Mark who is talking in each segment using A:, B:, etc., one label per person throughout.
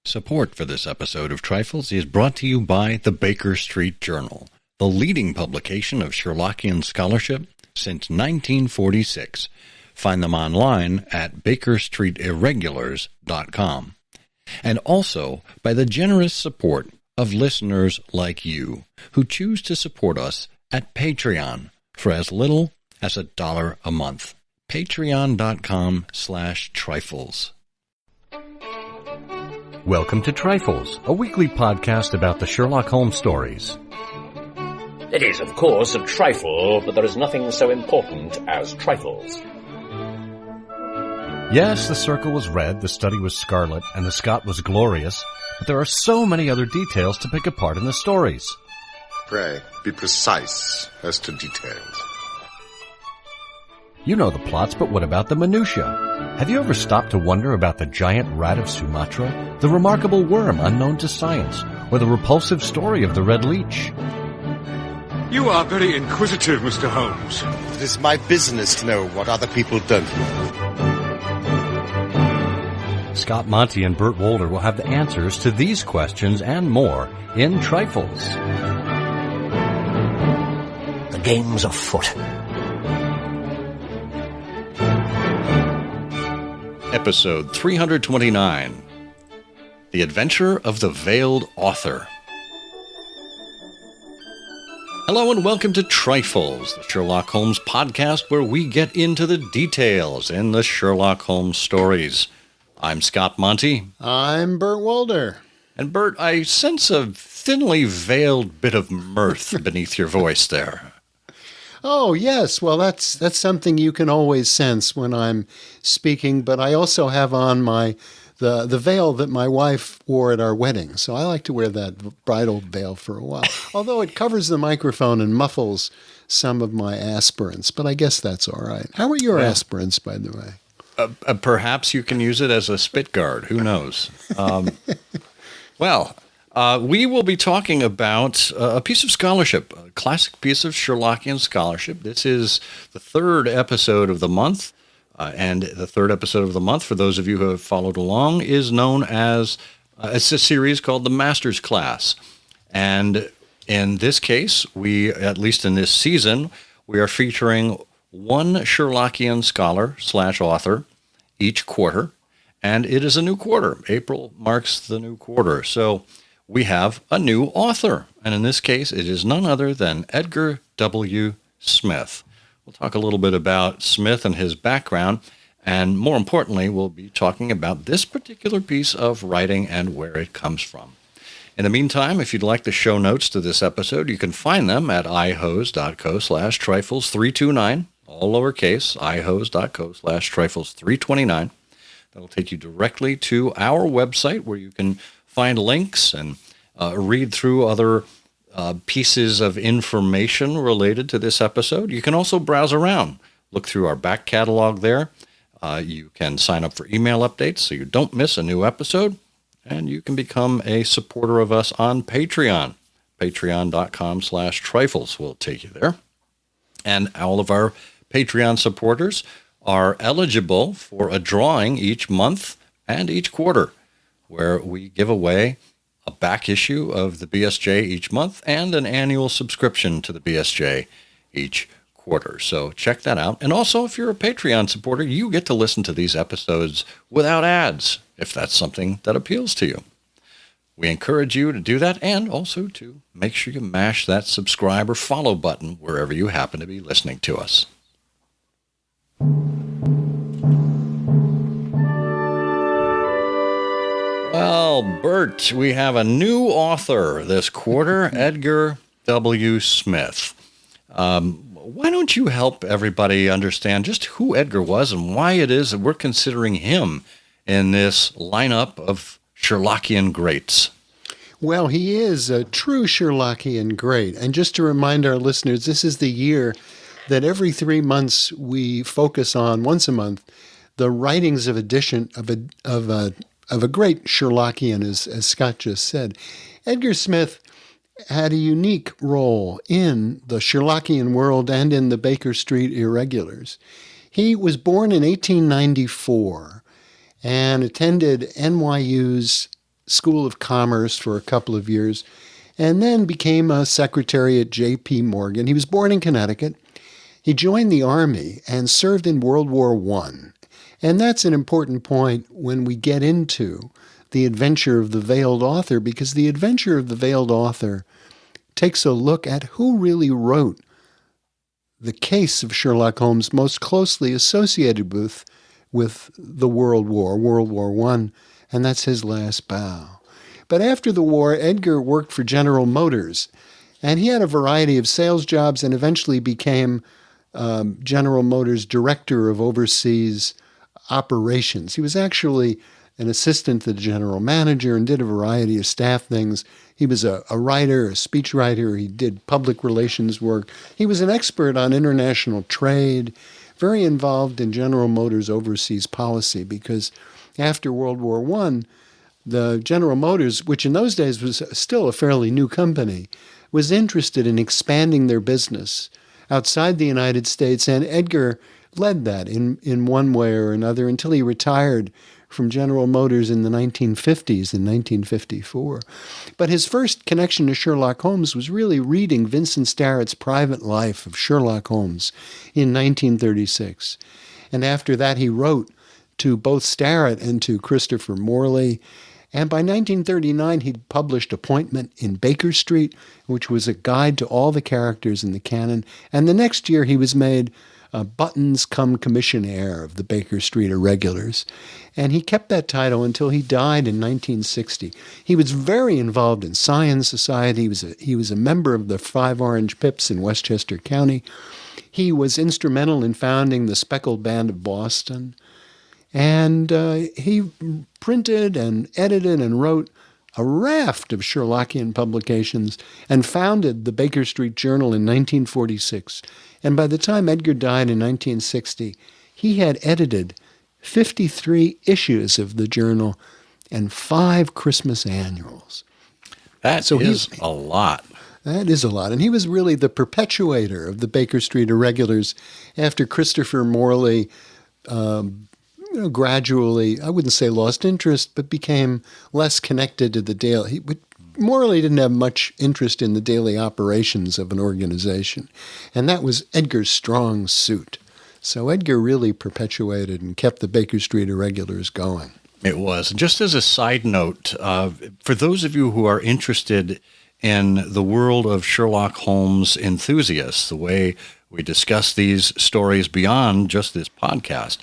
A: Support for this episode of Trifles is brought to you by the Baker Street Journal, the leading publication of Sherlockian scholarship since 1946. Find them online at bakerstreetirregulars.com. And also by the generous support of listeners like you who choose to support us at Patreon for as little as $1 a month. Patreon.com/trifles.
B: Welcome to Trifles, a weekly podcast about the Sherlock Holmes stories.
C: It is, of course, a trifle, but there is nothing so important as trifles.
B: Yes, the circle was red, the study was scarlet, and the Scot was glorious, but there are so many other details to pick apart in the stories.
D: Pray, be precise as to details.
B: You know the plots, but what about the minutiae? Have you ever stopped to wonder about the giant rat of Sumatra, the remarkable worm unknown to science, or the repulsive story of the red leech?
E: You are very inquisitive, Mr. Holmes.
D: It is my business to know what other people don't know.
B: Scott Monty and Burt Wolder will have the answers to these questions and more in Trifles.
C: The game's afoot.
A: Episode 329, The Adventure of the Veiled Author. Hello and welcome to Trifles, the Sherlock Holmes podcast where we get into the details in the Sherlock Holmes stories. I'm Scott Monty.
F: I'm Burt Wolder.
A: And Burt, I sense a thinly veiled bit of mirth beneath your voice there.
F: Oh, yes. Well, that's something you can always sense when I'm speaking, but I also have on the veil that my wife wore at our wedding. So I like to wear that bridal veil for a while, although it covers the microphone and muffles some of my aspirants, but I guess that's all right. How are your aspirants, by the way?
A: Perhaps you can use it as a spit guard. Who knows? We will be talking about a piece of scholarship, a classic piece of Sherlockian scholarship. This is the third episode of the month, and the third episode of the month, for those of you who have followed along, is known as, it's a series called The Master's Class. And in this case, at least in this season, we are featuring one Sherlockian scholar / author each quarter, and it is a new quarter. April marks the new quarter. So we have a new author, and in this case, it is none other than Edgar W. Smith. We'll talk a little bit about Smith and his background, and more importantly, we'll be talking about this particular piece of writing and where it comes from. In the meantime, if you'd like the show notes to this episode, you can find them at ihose.co/trifles329, all lowercase, ihose.co/trifles329. That'll take you directly to our website where you can find links and read through other pieces of information related to this episode. You can also browse around, look through our back catalog there. You can sign up for email updates so you don't miss a new episode. And you can become a supporter of us on Patreon. Patreon.com/trifles will take you there. And all of our Patreon supporters are eligible for a drawing each month and each quarter, where we give away a back issue of the BSJ each month and an annual subscription to the BSJ each quarter. So check that out. And also, if you're a Patreon supporter, you get to listen to these episodes without ads, if that's something that appeals to you. We encourage you to do that, and also to make sure you mash that subscribe or follow button wherever you happen to be listening to us. Well, Bert, we have a new author this quarter, Edgar W. Smith. Why don't you help everybody understand just who Edgar was and why it is that we're considering him in this lineup of Sherlockian greats?
F: Well, he is a true Sherlockian great. And just to remind our listeners, this is the year that every 3 months we focus on, once a month, the writings of a great Sherlockian, as Scott just said. Edgar Smith had a unique role in the Sherlockian world and in the Baker Street Irregulars. He was born in 1894 and attended NYU's School of Commerce for a couple of years, and then became a secretary at J.P. Morgan. He was born in Connecticut. He joined the Army and served in World War I. And that's an important point when we get into The Adventure of the Veiled Author, because The Adventure of the Veiled Author takes a look at who really wrote the case of Sherlock Holmes most closely associated with the World War I, and that's his last bow. But after the war, Edgar worked for General Motors, and he had a variety of sales jobs and eventually became General Motors' director of overseas operations. He was actually an assistant to the general manager and did a variety of staff things. He was a writer, a speechwriter. He did public relations work. He was an expert on international trade, very involved in General Motors' overseas policy, because after World War I, the General Motors, which in those days was still a fairly new company, was interested in expanding their business outside the United States, and Edgar led that in one way or another until he retired from General Motors in the 1950s, in 1954. But his first connection to Sherlock Holmes was really reading Vincent Starrett's Private Life of Sherlock Holmes in 1936. And after that, he wrote to both Starrett and to Christopher Morley. And by 1939, he'd published Appointment in Baker Street, which was a guide to all the characters in the canon. And the next year, he was made Buttons cum Commissionaire of the Baker Street Irregulars. And he kept that title until he died in 1960. He was very involved in Science Society. He was a member of the Five Orange Pips in Westchester County. He was instrumental in founding the Speckled Band of Boston. And he printed and edited and wrote a raft of Sherlockian publications and founded the Baker Street Journal in 1946. And by the time Edgar died in 1960, he had edited 53 issues of the journal and 5 Christmas annuals.
A: That is a lot.
F: That is a lot. And he was really the perpetuator of the Baker Street Irregulars after Christopher Morley gradually, I wouldn't say lost interest, but became less connected to the daily. Morley didn't have much interest in the daily operations of an organization, and that was Edgar's strong suit. So Edgar really perpetuated and kept the Baker Street Irregulars going.
A: It was. Just as a side note, for those of you who are interested in the world of Sherlock Holmes enthusiasts, the way we discuss these stories beyond just this podcast,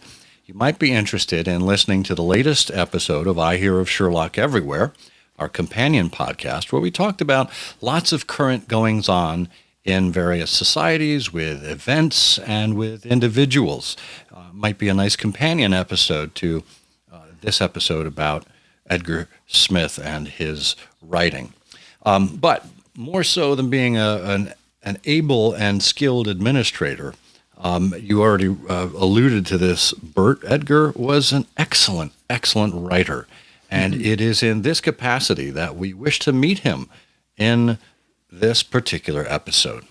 A: you might be interested in listening to the latest episode of I Hear of Sherlock Everywhere, our companion podcast, where we talked about lots of current goings-on in various societies, with events, and with individuals. Might be a nice companion episode to this episode about Edgar Smith and his writing. But more so than being an able and skilled administrator, you already alluded to this, Bert. Edgar was an excellent, excellent writer. And it is in this capacity that we wish to meet him in this particular episode.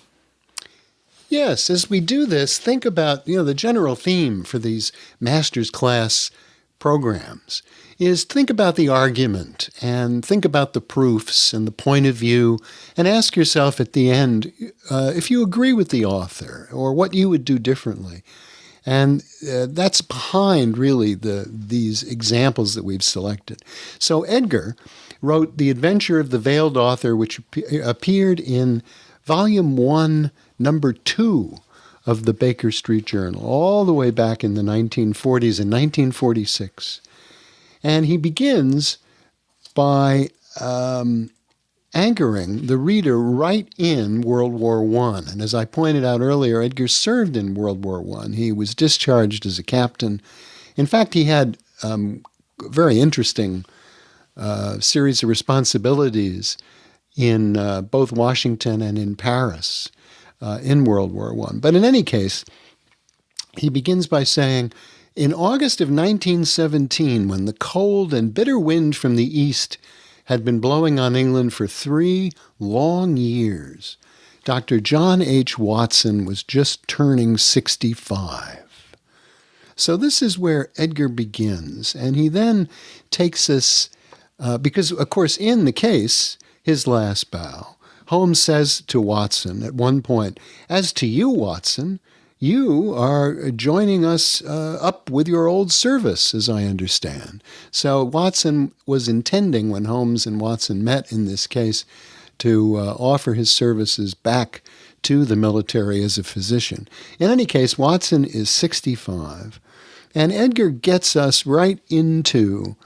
F: Yes, as we do this, think about, the general theme for these master's class programs is think about the argument and think about the proofs and the point of view, and ask yourself at the end if you agree with the author or what you would do differently. And that's behind, really, these examples that we've selected. So Edgar wrote The Adventure of the Veiled Author, which appeared in Volume 1, Number 2 of the Baker Street Journal, all the way back in the 1940s and 1946. And he begins by anchoring the reader right in World War I. And as I pointed out earlier, Edgar served in World War I. He was discharged as a captain. In fact, he had a very interesting series of responsibilities in both Washington and in Paris in World War I. But in any case, he begins by saying, in August of 1917, when the cold and bitter wind from the east had been blowing on England for 3 long years, Dr. John H. Watson was just turning 65. So this is where Edgar begins, and he then takes us Because, of course, in the case, His Last Bow, Holmes says to Watson at one point, "As to you, Watson, you are joining us up with your old service, as I understand." So Watson was intending, when Holmes and Watson met in this case, to offer his services back to the military as a physician. In any case, Watson is 65, and Edgar gets us right into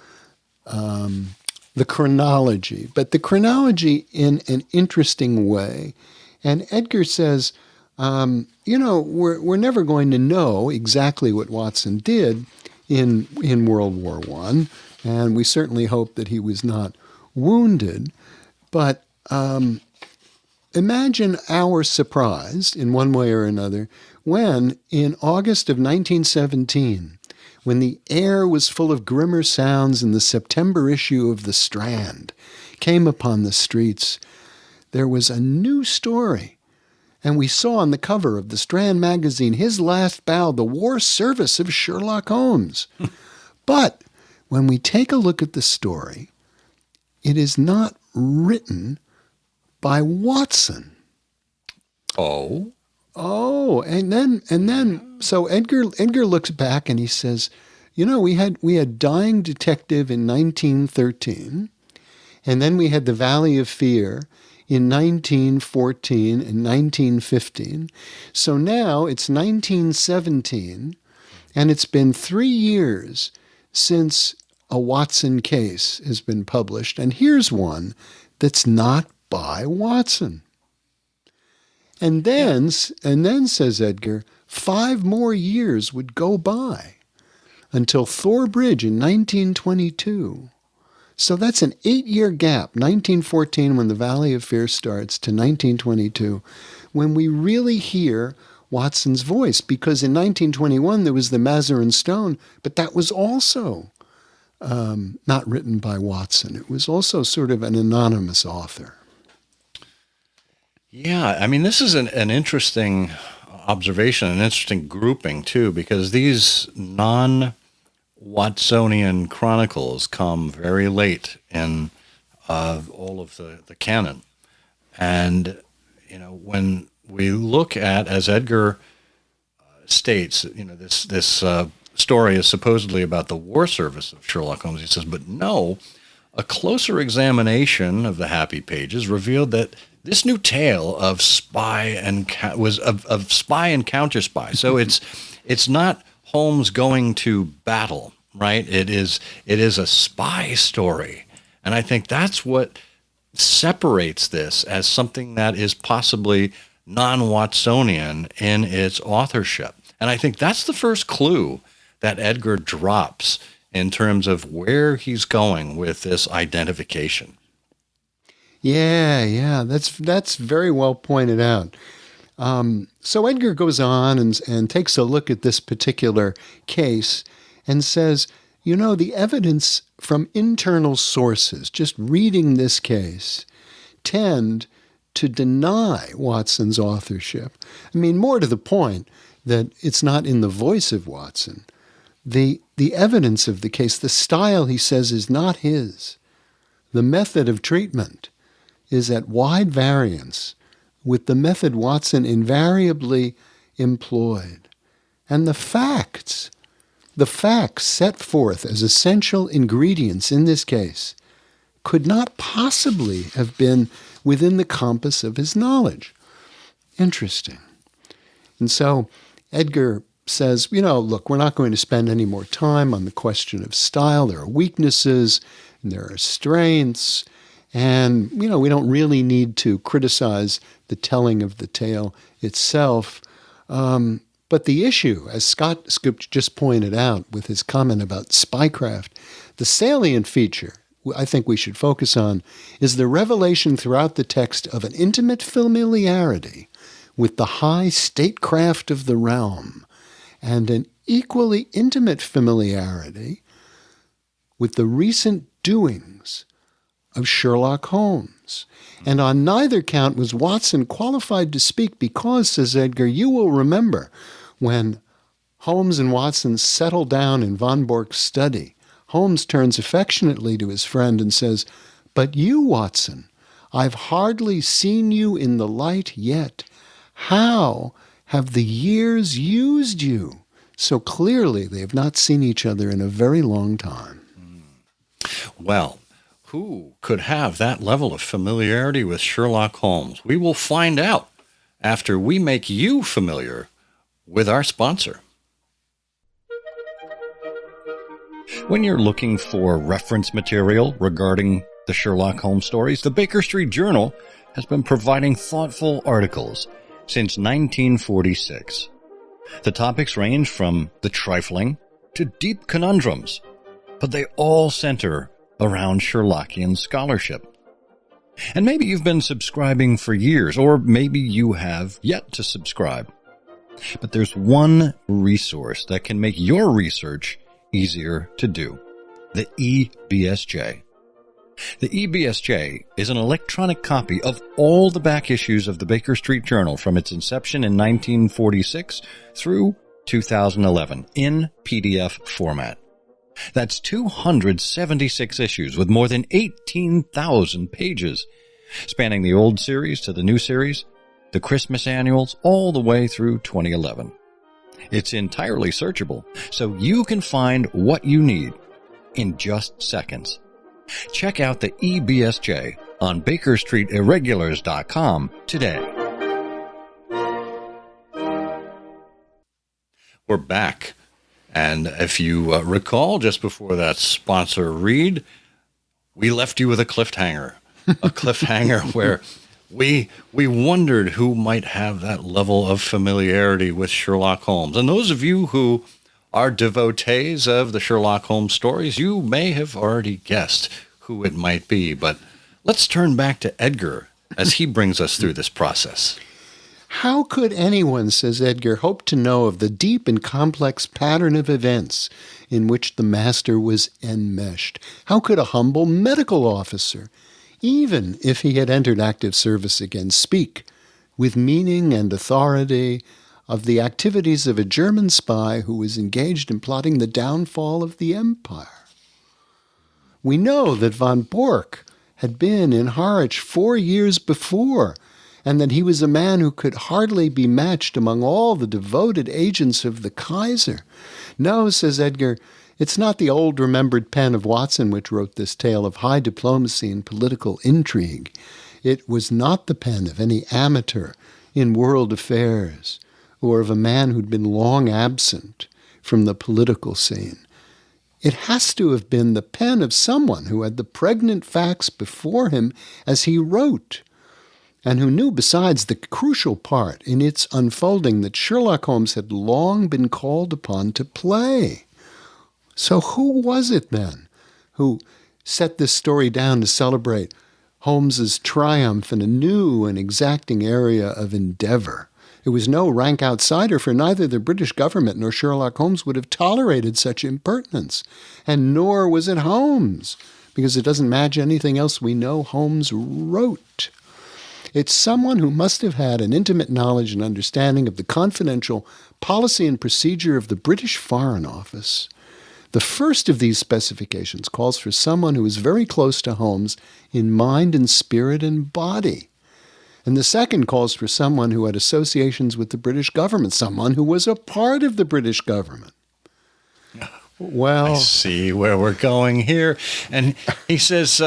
F: the chronology, but the chronology in an interesting way. And Edgar says, we're never going to know exactly what Watson did in World War I, and we certainly hope that he was not wounded. But imagine our surprise, in one way or another, when in August of 1917, when the air was full of grimmer sounds and the September issue of The Strand came upon the streets, there was a new story. And we saw on the cover of The Strand magazine, "His Last Bow, the War Service of Sherlock Holmes." But when we take a look at the story, it is not written by Watson.
A: Oh?
F: Oh, and then, so Edgar looks back and he says, we had Dying Detective in 1913, and then we had The Valley of Fear in 1914 and 1915. So now it's 1917, and it's been 3 years since a Watson case has been published, and here's one that's not by Watson. And then, says Edgar, 5 more years would go by until Thor Bridge in 1922. So that's an 8-year gap, 1914 when The Valley of Fear starts to 1922, when we really hear Watson's voice. Because in 1921 there was The Mazarin Stone, but that was also not written by Watson. It was also sort of an anonymous author.
A: Yeah, I mean, this is an interesting observation, an interesting grouping, too, because these non-Watsonian chronicles come very late in all of the canon. And, when we look at, as Edgar states, this story is supposedly about the war service of Sherlock Holmes, he says, but no, a closer examination of the happy pages revealed that this new tale of spy and spy and counter spy. So it's not Holmes going to battle, right? It is a spy story, and I think that's what separates this as something that is possibly non-Watsonian in its authorship. And I think that's the first clue that Edgar drops in terms of where he's going with this identification.
F: Yeah, that's very well pointed out. So Edgar goes on and takes a look at this particular case and says, the evidence from internal sources, just reading this case, tend to deny Watson's authorship. I mean, more to the point that it's not in the voice of Watson. The evidence of the case, the style, he says, is not his. The method of treatment is at wide variance with the method Watson invariably employed. And the facts set forth as essential ingredients in this case could not possibly have been within the compass of his knowledge. Interesting. And so Edgar says, look, we're not going to spend any more time on the question of style. There are weaknesses and there are strengths. And, we don't really need to criticize the telling of the tale itself. But the issue, as Scott Scoop just pointed out with his comment about spycraft, the salient feature I think we should focus on is the revelation throughout the text of an intimate familiarity with the high statecraft of the realm and an equally intimate familiarity with the recent doings of Sherlock Holmes. And on neither count was Watson qualified to speak because, says Edgar, you will remember when Holmes and Watson settled down in von Bork's study, Holmes turns affectionately to his friend and says, "But you, Watson, I've hardly seen you in the light yet. How have the years used you?" So clearly they have not seen each other in a very long time.
A: Well, who could have that level of familiarity with Sherlock Holmes? We will find out after we make you familiar with our sponsor. When you're looking for reference material regarding the Sherlock Holmes stories, the Baker Street Journal has been providing thoughtful articles since 1946. The topics range from the trifling to deep conundrums, but they all center around Sherlockian scholarship. And maybe you've been subscribing for years, or maybe you have yet to subscribe. But there's one resource that can make your research easier to do: the EBSJ. The EBSJ is an electronic copy of all the back issues of the Baker Street Journal from its inception in 1946 through 2011 in PDF format. That's 276 issues with more than 18,000 pages, spanning the old series to the new series, the Christmas annuals, all the way through 2011. It's entirely searchable, so you can find what you need in just seconds. Check out the EBSJ on BakerStreetIrregulars.com today. We're back. And if you recall, just before that sponsor read, we left you with a cliffhanger. A cliffhanger where we wondered who might have that level of familiarity with Sherlock Holmes. And those of you who are devotees of the Sherlock Holmes stories, you may have already guessed who it might be. But let's turn back to Edgar as he brings us through this process.
F: How could anyone, says Edgar, hope to know of the deep and complex pattern of events in which the master was enmeshed? How could a humble medical officer, even if he had entered active service again, speak with meaning and authority of the activities of a German spy who was engaged in plotting the downfall of the empire? We know that von Bork had been in Harwich 4 years before, and that he was a man who could hardly be matched among all the devoted agents of the Kaiser. No, says Edgar, it's not the old remembered pen of Watson which wrote this tale of high diplomacy and political intrigue. It was not the pen of any amateur in world affairs, or of a man who'd been long absent from the political scene. It has to have been the pen of someone who had the pregnant facts before him as he wrote, and who knew besides the crucial part in its unfolding that Sherlock Holmes had long been called upon to play. So who was it then who set this story down to celebrate Holmes's triumph in a new and exacting area of endeavor? It was no rank outsider, for neither the British government nor Sherlock Holmes would have tolerated such impertinence, and nor was it Holmes, because it doesn't match anything else we know Holmes wrote. It's someone who must have had an intimate knowledge and understanding of the confidential policy and procedure of the British Foreign Office. The first of these specifications calls for someone who is very close to Holmes in mind and spirit and body. And the second calls for someone who had associations with the British government, someone who was a part of the British government. Well,
A: I see where we're going here. And he says,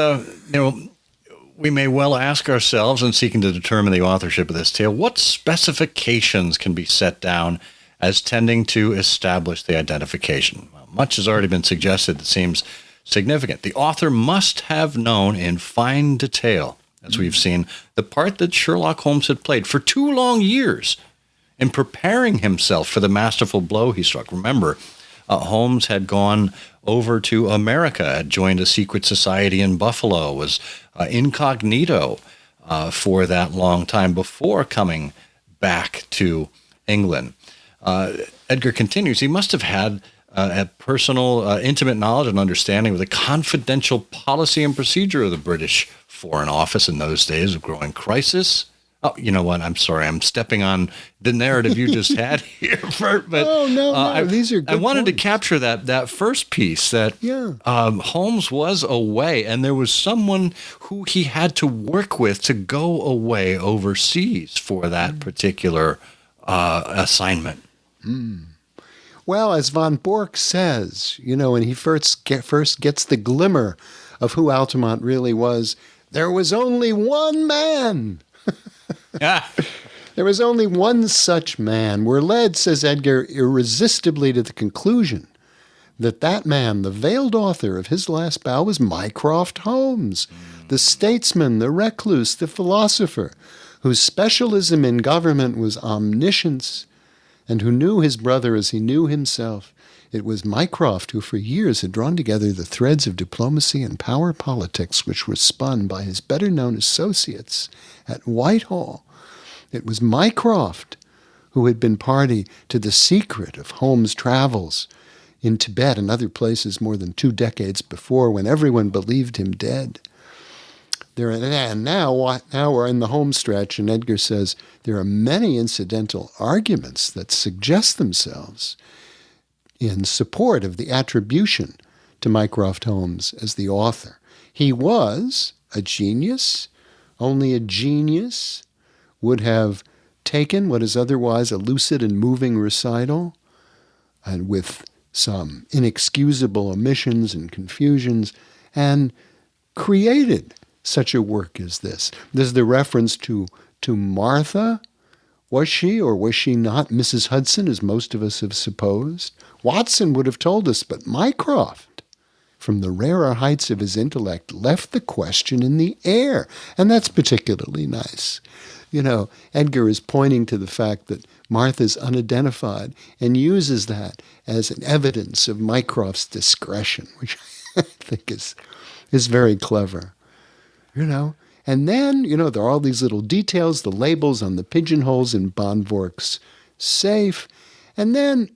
A: we may well ask ourselves, in seeking to determine the authorship of this tale, what specifications can be set down as tending to establish the identification? Well, much has already been suggested that seems significant. The author must have known in fine detail, as we've seen, the part that Sherlock Holmes had played for 2 long years in preparing himself for the masterful blow he struck. Remember, Holmes had gone over to America, had joined a secret society in Buffalo, was incognito for that long time before coming back to England. Edgar continues, he must have had a personal, intimate knowledge and understanding of the confidential policy and procedure of the British Foreign Office in those days of growing crisis, Oh, you know what? I'm sorry. I'm stepping on the narrative you just had here, Bert. But
F: no, these are good
A: I wanted to
F: points.
A: capture that first piece that Holmes was away, and there was someone who he had to work with to go away overseas for that particular assignment.
F: Well, as von Bork says, when he first gets the glimmer of who Altamont really was, there was only one man. There was only one such man. We're led, says Edgar, irresistibly to the conclusion that man, the veiled author of his last bow, was Mycroft Holmes, the statesman, the recluse, the philosopher, whose specialism in government was omniscience, and who knew his brother as he knew himself. It was Mycroft who for years had drawn together the threads of diplomacy and power politics which were spun by his better-known associates at Whitehall. It was Mycroft who had been party to the secret of Holmes' travels in Tibet and other places more than 2 decades before, when everyone believed him dead. Now we're in the home stretch, and Edgar says there are many incidental arguments that suggest themselves in support of the attribution to Mycroft Holmes as the author. He was a genius. Only a genius would have taken what is otherwise a lucid and moving recital, and with some inexcusable omissions and confusions, and created such a work as this. There's the reference to Martha. Was she or was she not Mrs. Hudson, as most of us have supposed? Watson would have told us, but Mycroft, from the rarer heights of his intellect, left the question in the air. And that's particularly nice. Edgar is pointing to the fact that Martha's unidentified and uses that as an evidence of Mycroft's discretion, which I think is very clever. And then, there are all these little details, the labels on the pigeonholes in von Bork's safe. And then,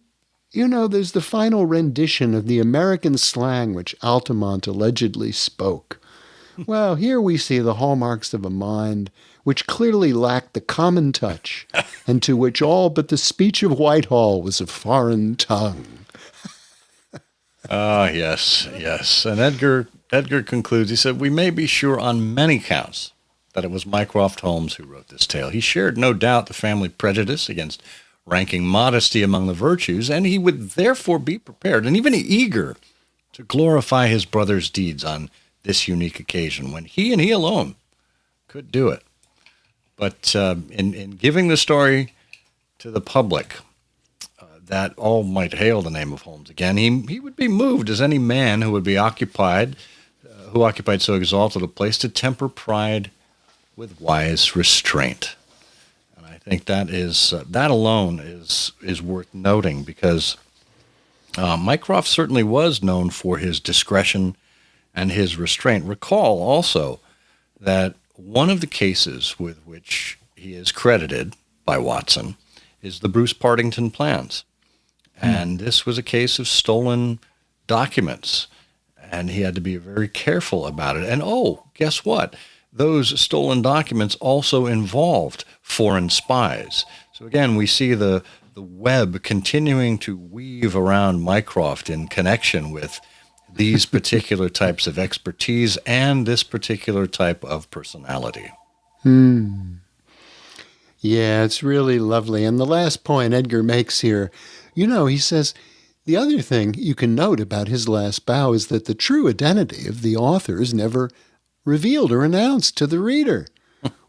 F: there's the final rendition of the American slang which Altamont allegedly spoke. Well, here we see the hallmarks of a mind which clearly lacked the common touch, and to which all but the speech of Whitehall was a foreign tongue.
A: Yes. And Edgar concludes, he said, we may be sure on many counts that it was Mycroft Holmes who wrote this tale. He shared, no doubt, the family prejudice against ranking modesty among the virtues, and he would therefore be prepared and even eager to glorify his brother's deeds on this unique occasion when he and he alone could do it. But in giving the story to the public, that all might hail the name of Holmes again, he would be moved as any man who would be occupied so exalted a place to temper pride with wise restraint. And I think that is that alone is worth noting, because Mycroft certainly was known for his discretion and his restraint. Recall also that one of the cases with which he is credited by Watson is the Bruce Partington plans. And this was a case of stolen documents, and he had to be very careful about it. And guess what? Those stolen documents also involved foreign spies. So again, we see the web continuing to weave around Mycroft in connection with these particular types of expertise and this particular type of personality.
F: Yeah, it's really lovely. And the last point Edgar makes here, he says, the other thing you can note about his last bow is that the true identity of the author is never revealed or announced to the reader.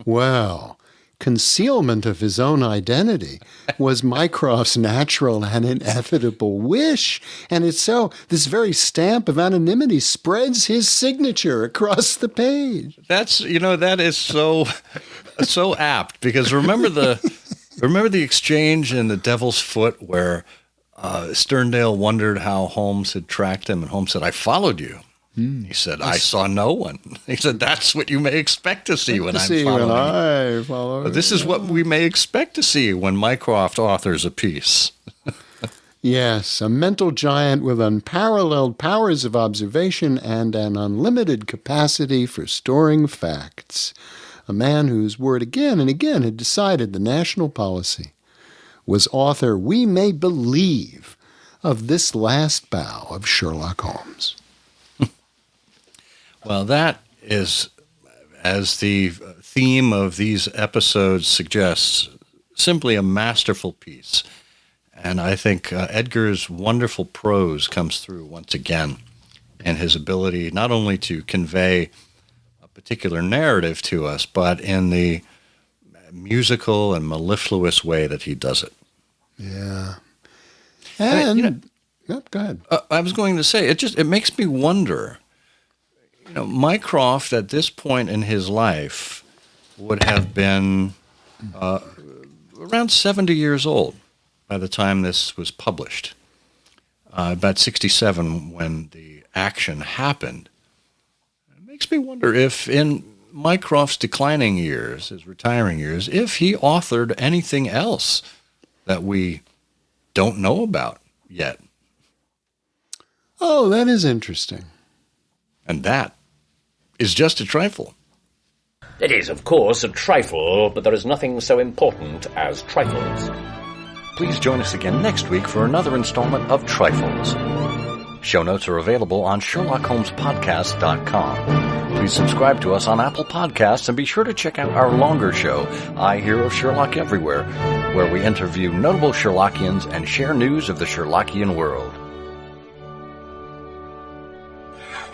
F: Well, concealment of his own identity was Mycroft's natural and inevitable wish. And it's so, this very stamp of anonymity spreads his signature across the page.
A: That is so apt, because remember the exchange in The Devil's Foot where Sterndale wondered how Holmes had tracked him, and Holmes said, I followed you. He said, I saw no one. He said, that's what you may expect to see when I'm following you. This is what we may expect to see when Mycroft authors a piece.
F: Yes, a mental giant with unparalleled powers of observation and an unlimited capacity for storing facts. a man whose word again and again had decided the national policy, was author, we may believe, of this last bow of Sherlock Holmes.
A: Well, that is, as the theme of these episodes suggests, simply a masterful piece. And I think Edgar's wonderful prose comes through once again, and his ability not only to convey a particular narrative to us, but in the musical and mellifluous way that he does it.
F: Yeah.
A: And
F: Yep, go ahead.
A: I was going to say, it makes me wonder, Mycroft at this point in his life would have been around 70 years old by the time this was published. About 67 when the action happened. It makes me wonder if in Mycroft's declining years, his retiring years, if he authored anything else that we don't know about yet.
F: Oh, that is interesting.
A: And that is just a trifle.
C: It is, of course, a trifle, but there is nothing so important as trifles.
B: Please join us again next week for another installment of Trifles. Show notes are available on SherlockHolmesPodcast.com. Please subscribe to us on Apple Podcasts and be sure to check out our longer show, I Hear of Sherlock Everywhere, where we interview notable Sherlockians and share news of the Sherlockian world.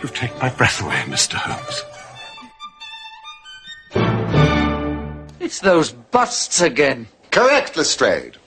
E: You've taken my breath away, Mr. Holmes.
G: It's those busts again.
D: Correct, Lestrade.